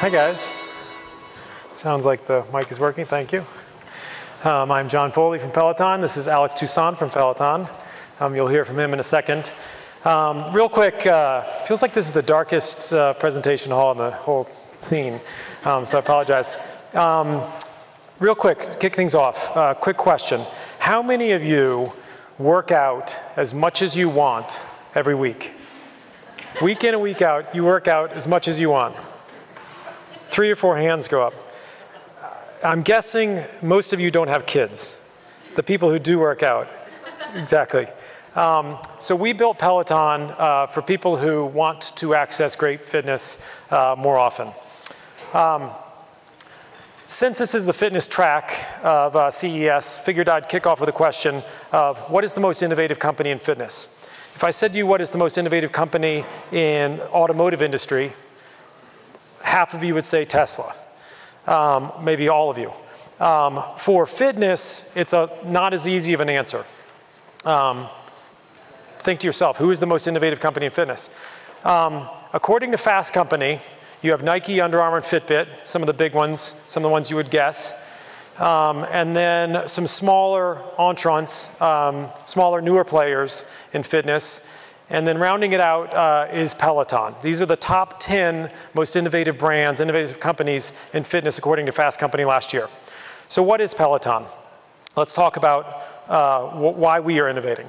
Hi guys. Sounds like the mic is working, thank you. I'm John Foley from Peloton. This is Alex Toussaint from Peloton. You'll hear from him in a second. Real quick, feels like this is the darkest presentation hall in the whole scene, so I apologize. Real quick, to kick things off, quick question. How many of you work out as much as you want every week? Week in and week out, you work out as much as you want. 3 or 4 hands go up. I'm guessing most of you don't have kids. The people who do work out. Exactly. So we built Peloton for people who want to access great fitness more often. Since this is the fitness track of CES, figured I'd kick off with a question of what is the most innovative company in fitness? If I said to you what is the most innovative company in automotive industry, half of you would say Tesla, maybe all of you. For fitness, it's not as easy of an answer. Think to yourself, who is the most innovative company in fitness? According to Fast Company, you have Nike, Under Armour, and Fitbit, some of the big ones, some of the ones you would guess. And then some smaller entrants, smaller, newer players in fitness. And then rounding it out is Peloton. These are the top 10 most innovative brands, innovative companies in fitness according to Fast Company last year. So what is Peloton? Let's talk about why we are innovating.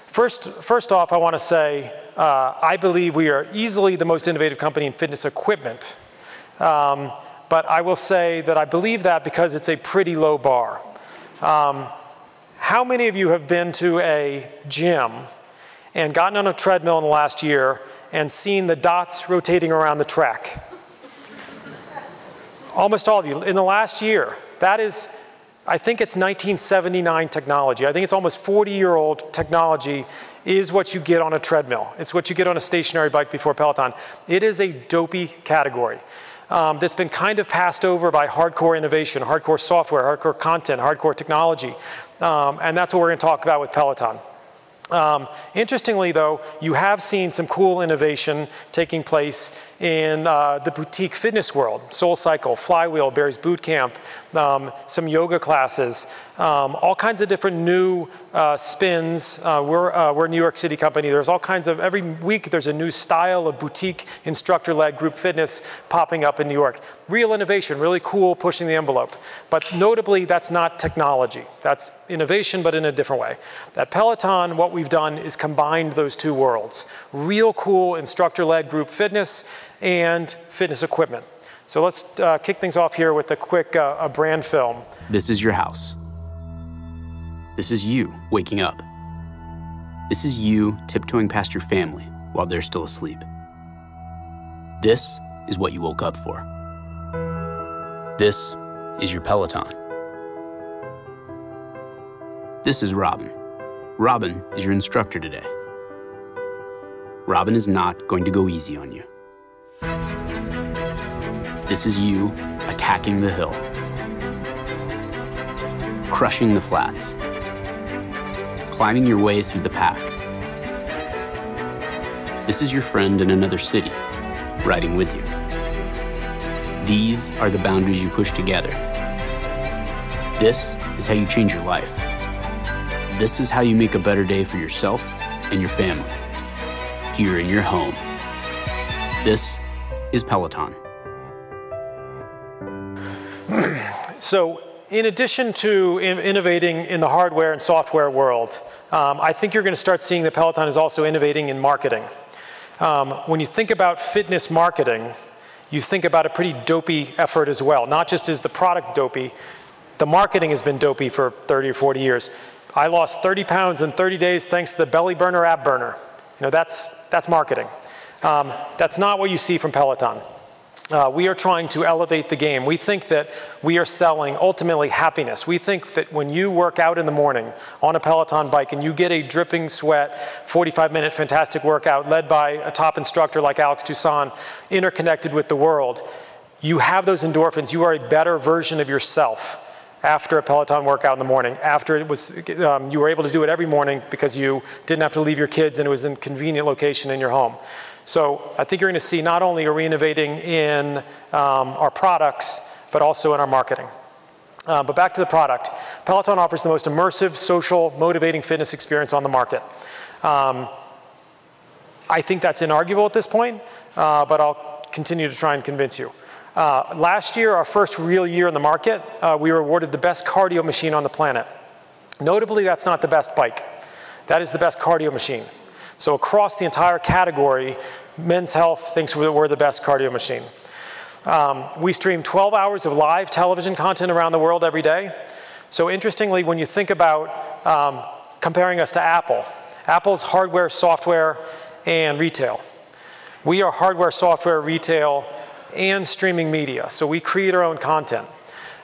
First off, I want to say I believe we are easily the most innovative company in fitness equipment. But I will say that I believe that because it's a pretty low bar. How many of you have been to a gym and gotten on a treadmill in the last year and seen the dots rotating around the track? Almost all of you. In the last year, that is, I think it's 1979 technology. I think it's almost 40-year-old technology is what you get on a treadmill. It's what you get on a stationary bike before Peloton. It is a dopey category that's been kind of passed over by hardcore innovation, hardcore software, hardcore content, hardcore technology. And that's what we're going to talk about with Peloton. Interestingly, though, you have seen some cool innovation taking place in the boutique fitness world. SoulCycle, Flywheel, Barry's Bootcamp, some yoga classes, all kinds of different new spins. We're a New York City company. There's all kinds of, every week there's a new style of boutique instructor-led group fitness popping up in New York. Real innovation, really cool, pushing the envelope. But notably, that's not technology. That's innovation, but in a different way. At Peloton, what we've done is combined those two worlds. Real cool instructor-led group fitness and fitness equipment. So let's kick things off here with a quick brand film. This is your house. This is you waking up. This is you tiptoeing past your family while they're still asleep. This is what you woke up for. This is your Peloton. This is Robin. Robin is your instructor today. Robin is not going to go easy on you. This is you attacking the hill, crushing the flats, climbing your way through the pack. This is your friend in another city, riding with you. These are the boundaries you push together. This is how you change your life. This is how you make a better day for yourself and your family, here in your home. This is Peloton. So in addition to innovating in the hardware and software world, I think you're going to start seeing that Peloton is also innovating in marketing. When you think about fitness marketing, you think about a pretty dopey effort as well. Not just is the product dopey, the marketing has been dopey for 30 or 40 years. I lost 30 pounds in 30 days thanks to the belly burner ab burner. You know, that's marketing. That's not what you see from Peloton. We are trying to elevate the game. We think that we are selling ultimately happiness. We think that when you work out in the morning on a Peloton bike and you get a dripping sweat, 45-minute fantastic workout led by a top instructor like Alex Toussaint, interconnected with the world, you have those endorphins. You are a better version of yourself. after a Peloton workout in the morning, after it was, you were able to do it every morning because you didn't have to leave your kids and it was in a convenient location in your home. So I think you're going to see not only are we innovating in our products, but also in our marketing. But back to the product. Peloton offers the most immersive, social, motivating fitness experience on the market. I think that's inarguable at this point, but I'll continue to try and convince you. Last year, our first real year in the market, we were awarded the best cardio machine on the planet. Notably, that's not the best bike. That is the best cardio machine. So across the entire category, Men's Health thinks we're the best cardio machine. We stream 12 hours of live television content around the world every day. So interestingly, when you think about comparing us to Apple, Apple's hardware, software, and retail. We are hardware, software, retail, and streaming media. So we create our own content.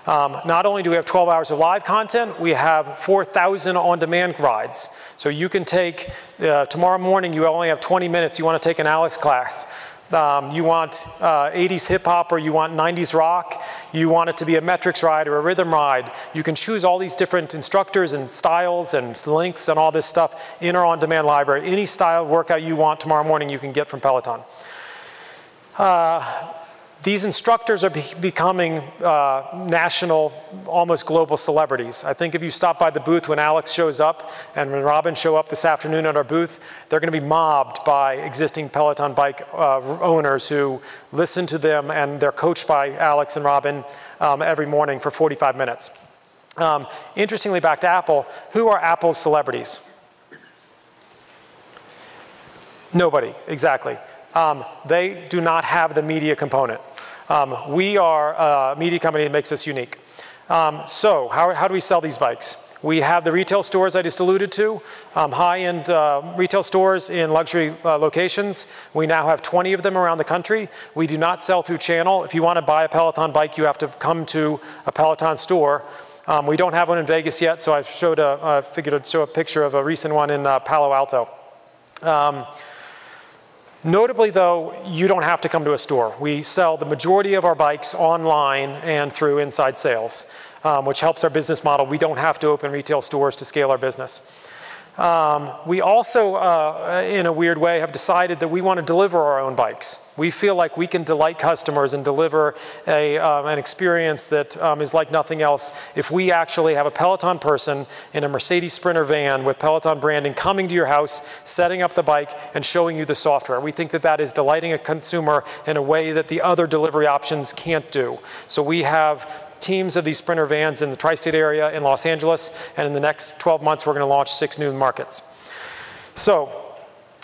Not only do we have 12 hours of live content, we have 4,000 on-demand rides. So you can take, tomorrow morning you only have 20 minutes, you want to take an Alex class. You want 80s hip hop or you want 90s rock, you want it to be a metrics ride or a rhythm ride. You can choose all these different instructors and styles and lengths and all this stuff in our on-demand library. Any style workout you want tomorrow morning you can get from Peloton. These instructors are becoming national, almost global celebrities. I think if you stop by the booth when Alex shows up and when Robin show up this afternoon at our booth, they're going to be mobbed by existing Peloton bike owners who listen to them, and they're coached by Alex and Robin every morning for 45 minutes. Interestingly, back to Apple, who are Apple's celebrities? Nobody, exactly. They do not have the media component. We are a media company that makes us unique. So how do we sell these bikes? We have the retail stores I just alluded to, high-end retail stores in luxury locations. We now have 20 of them around the country. We do not sell through channel. If you want to buy a Peloton bike, you have to come to a Peloton store. We don't have one in Vegas yet, so I figured I'd show a picture of a recent one in Palo Alto. Notably, though, you don't have to come to a store. We sell the majority of our bikes online and through inside sales, which helps our business model. We don't have to open retail stores to scale our business. We also, in a weird way, have decided that we want to deliver our own bikes. We feel like we can delight customers and deliver an experience that is like nothing else if we actually have a Peloton person in a Mercedes Sprinter van with Peloton branding coming to your house, setting up the bike, and showing you the software. We think that that is delighting a consumer in a way that the other delivery options can't do. So we have teams of these Sprinter vans in the tri-state area in Los Angeles, and in the next 12 months we're going to launch 6 new markets. So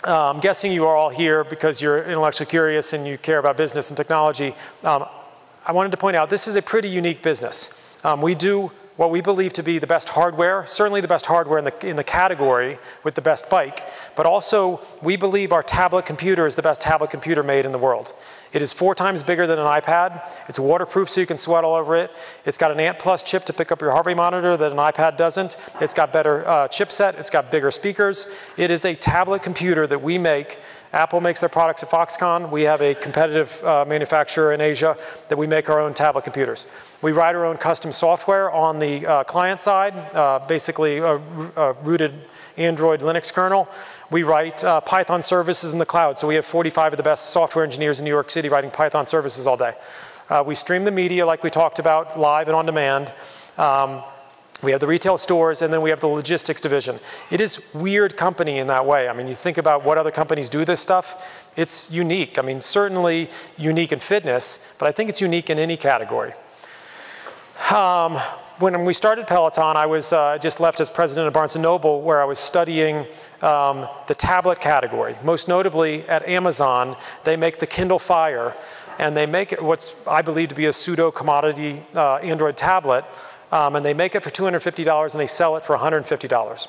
I'm guessing you are all here because you're intellectually curious and you care about business and technology. I wanted to point out this is a pretty unique business. We do what we believe to be the best hardware, certainly the best hardware in the category with the best bike, but also we believe our tablet computer is the best tablet computer made in the world. It is 4 times bigger than an iPad. It's waterproof so you can sweat all over it. It's got an Ant Plus chip to pick up your heart rate monitor that an iPad doesn't. It's got better chipset. It's got bigger speakers. It is a tablet computer that we make. Apple makes their products at Foxconn. We have a competitive manufacturer in Asia that we make our own tablet computers. We write our own custom software on the client side, basically a rooted Android Linux kernel. We write Python services in the cloud. So we have 45 of the best software engineers in New York City writing Python services all day. We stream the media like we talked about, live and on demand. We have the retail stores, and then we have the logistics division. It is weird company in that way. I mean, you think about what other companies do this stuff, it's unique. I mean, certainly unique in fitness, but I think it's unique in any category. When we started Peloton, I was just left as president of Barnes & Noble, where I was studying the tablet category. Most notably at Amazon, they make the Kindle Fire, and they make it what's I believe to be a pseudo-commodity Android tablet, and they make it for $250 and they sell it for $150.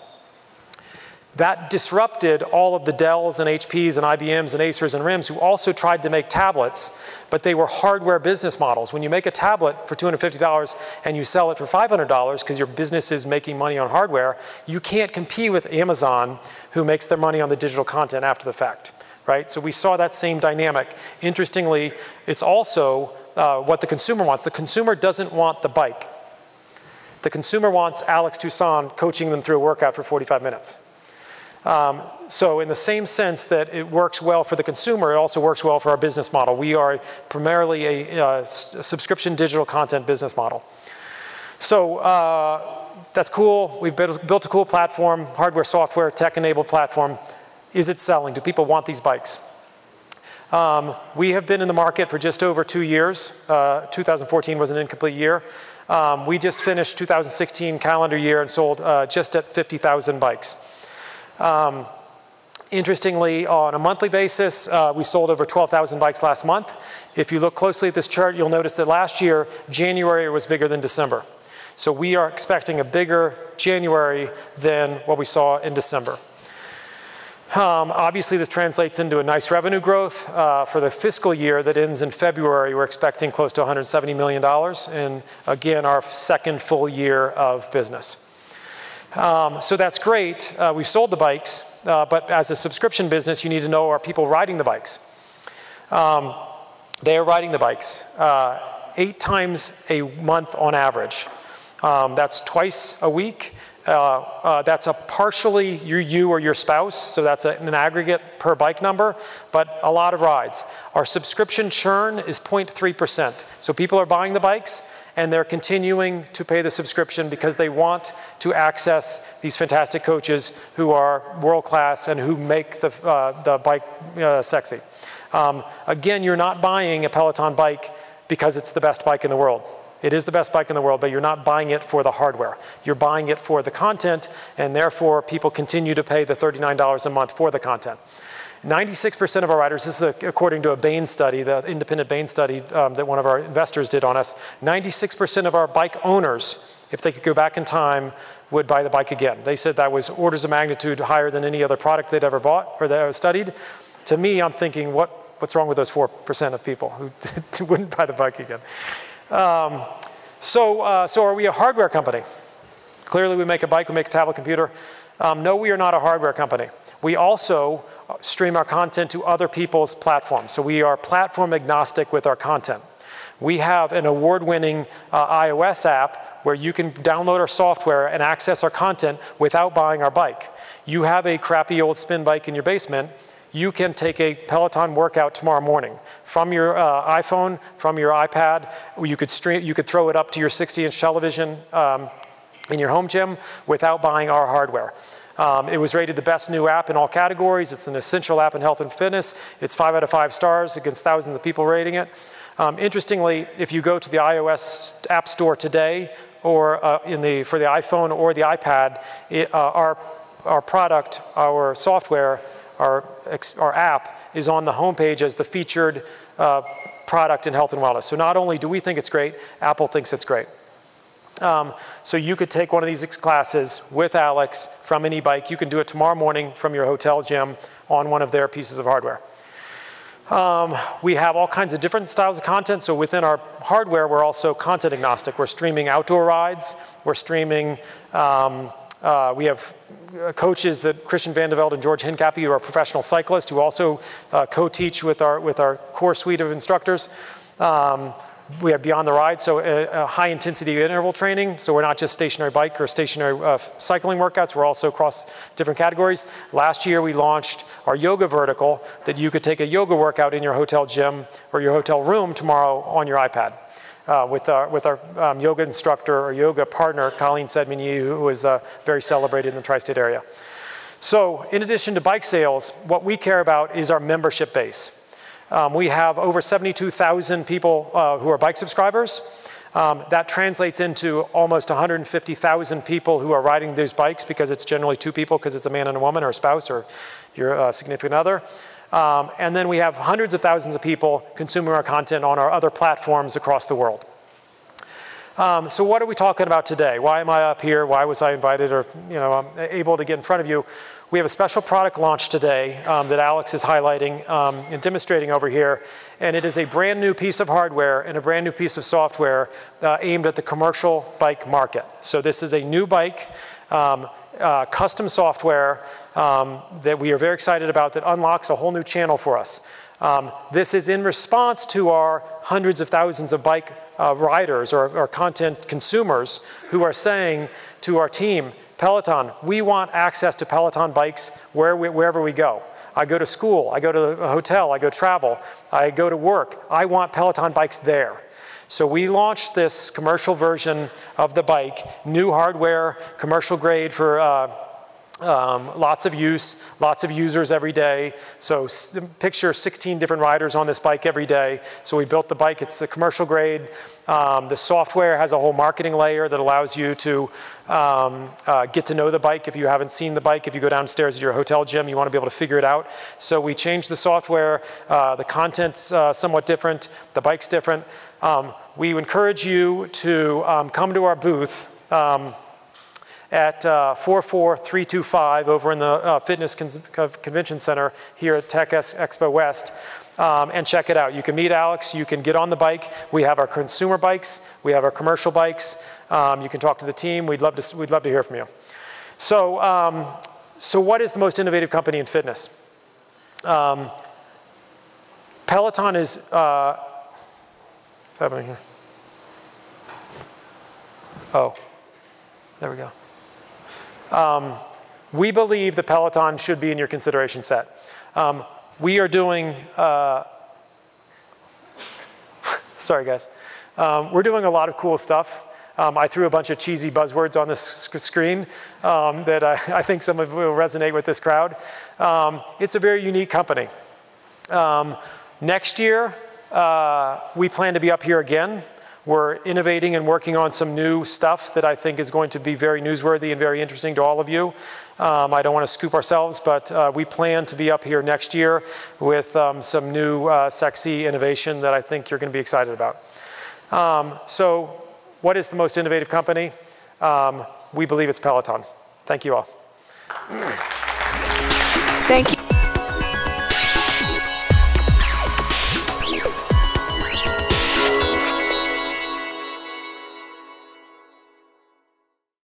That disrupted all of the Dells and HPs and IBMs and Acers and RIMs who also tried to make tablets, but they were hardware business models. When you make a tablet for $250 and you sell it for $500 because your business is making money on hardware, you can't compete with Amazon who makes their money on the digital content after the fact, right? So we saw that same dynamic. Interestingly, it's also what the consumer wants. The consumer doesn't want the bike. The consumer wants Alex Toussaint coaching them through a workout for 45 minutes. So in the same sense that it works well for the consumer, it also works well for our business model. We are primarily a subscription digital content business model. So that's cool. We've built a cool platform, hardware, software, tech-enabled platform. Is it selling? Do people want these bikes? We have been in the market for just over 2 years. 2014 was an incomplete year. We just finished 2016 calendar year and sold just at 50,000 bikes. Interestingly, on a monthly basis, we sold over 12,000 bikes last month. If you look closely at this chart, you'll notice that last year, January was bigger than December. So we are expecting a bigger January than what we saw in December. Obviously, this translates into a nice revenue growth. For the fiscal year that ends in February, we're expecting close to $170 million, and again, our second full year of business. So that's great. We've sold the bikes, but as a subscription business, you need to know, are people riding the bikes? They are riding the bikes 8 times a month on average. That's twice a week. That's a partially you or your spouse, so that's an aggregate per bike number, but a lot of rides. Our subscription churn is 0.3%. So people are buying the bikes, and they're continuing to pay the subscription because they want to access these fantastic coaches who are world-class and who make the bike sexy. Again, you're not buying a Peloton bike because it's the best bike in the world. It is the best bike in the world, but you're not buying it for the hardware. You're buying it for the content, and therefore people continue to pay the $39 a month for the content. 96% of our riders, this is according to a Bain study, the independent Bain study that one of our investors did on us, 96% of our bike owners, if they could go back in time, would buy the bike again. They said that was orders of magnitude higher than any other product they'd ever bought or they ever studied. To me, I'm thinking, what's wrong with those 4% of people who wouldn't buy the bike again? So are we a hardware company? Clearly we make a bike, we make a tablet computer. No, we are not a hardware company. We also stream our content to other people's platforms. So we are platform agnostic with our content. We have an award-winning iOS app where you can download our software and access our content without buying our bike. You have a crappy old spin bike in your basement, you can take a Peloton workout tomorrow morning from your iPhone, from your iPad. You could throw it up to your 60-inch television in your home gym without buying our hardware. It was rated the best new app in all categories. It's an essential app in health and fitness. It's 5 out of 5 stars against thousands of people rating it. Interestingly, if you go to the iOS App Store today, or for the iPhone or the iPad, our product, our software, our app is on the homepage as the featured product in health and wellness. So not only do we think it's great, Apple thinks it's great. So you could take one of these classes with Alex from any bike. You can do it tomorrow morning from your hotel gym on one of their pieces of hardware. We have all kinds of different styles of content. So within our hardware, we're also content agnostic. We're streaming outdoor rides. We're streaming, we have coaches that Christian Van de Velde and George Hincapie, who are professional cyclists, who also co-teach with our core suite of instructors. We have Beyond the Ride, so a high intensity interval training. So we're not just stationary bike or stationary cycling workouts, we're also across different categories. Last year we launched our yoga vertical that you could take a yoga workout in your hotel gym or your hotel room tomorrow on your iPad. With our yoga instructor or yoga partner, Colleen Sedmigny, who is very celebrated in the tri-state area. So in addition to bike sales, what we care about is our membership base. We have over 72,000 people who are bike subscribers. That translates into almost 150,000 people who are riding these bikes, because it's generally 2 people, because it's a man and a woman or a spouse or your significant other. And then we have hundreds of thousands of people consuming our content on our other platforms across the world. So what are we talking about today? Why am I up here? Why was I invited or able to get in front of you? We have a special product launch today that Alex is highlighting and demonstrating over here. And it is a brand new piece of hardware and a brand new piece of software aimed at the commercial bike market. So this is a new bike, custom software that we are very excited about, that unlocks a whole new channel for us. This is in response to our hundreds of thousands of bike riders or content consumers who are saying to our team, Peloton, we want access to Peloton bikes wherever we go. I go to school, I go to a hotel, I go travel, I go to work. I want Peloton bikes there. So we launched this commercial version of the bike, new hardware, commercial grade for lots of use, lots of users every day. So picture 16 different riders on this bike every day. So we built the bike, it's a commercial grade. The software has a whole marketing layer that allows you to get to know the bike if you haven't seen the bike. If you go downstairs at your hotel gym, you want to be able to figure it out. So we changed the software, the content's somewhat different, the bike's different. We encourage you to come to our booth at 44325 over in the Fitness Convention Center here at Tech Expo West and check it out. You can meet Alex, you can get on the bike. We have our consumer bikes, we have our commercial bikes. You can talk to the team. We'd love to hear from you. So, so what is the most innovative company in fitness? Peloton is, what's happening here? Oh, there we go. We believe the Peloton should be in your consideration set. We are doing, sorry guys, we're doing a lot of cool stuff. I threw a bunch of cheesy buzzwords on this screen that I think some of you will resonate with this crowd. It's a very unique company. Next year, we plan to be up here again. We're innovating and working on some new stuff that I think is going to be very newsworthy and very interesting to all of you. I don't want to scoop ourselves, but we plan to be up here next year with some new sexy innovation that I think you're going to be excited about. So what is the most innovative company? We believe it's Peloton. Thank you all. Thank you.